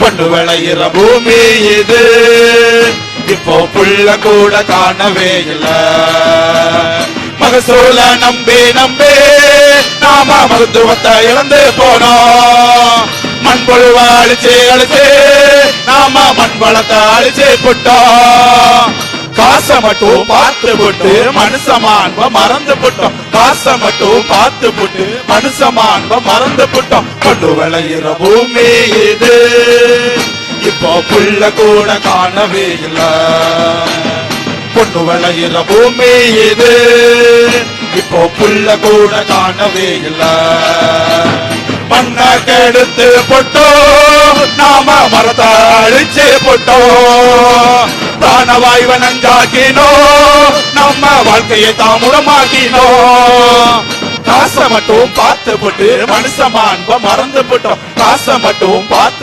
பொண்ணு விளையிற பூமி இது இப்போ புள்ள கூட காணவே இல்ல. மகசூல நம்பி நாம மருத்துவத்தை இழந்து போனோம். மண்புழுவ அழிச்சு நாம மண் வளத்தை அழிச்சு போட்டோம். காசை மட்டும் பார்த்து போட்டு மனுஷமான்ப மறந்து போட்டோம். காசை மட்டும் பார்த்து போட்டு மனுஷமான்ப மறந்து போட்டோம். பொண்ணு விளையிற பூமி இது இப்போ புள்ள கூட காணவே இல்ல. பொண்ணு விளையிற பூமி இது இப்போ புள்ள கூட காணவே இல்ல. மண்ணை கெடுத்து போட்டோம், நாம மரத்தை அழிச்சு போட்டோம். பிராணவாயுவ நஞ்சாக்கினோம், நம்ம வாழ்க்கையை தாமுடமாக்கினோம். காசை மட்டும் பார்த்து போட்டு மனுஷமான்ப மறந்து போட்டோம். காசை மட்டும் பார்த்து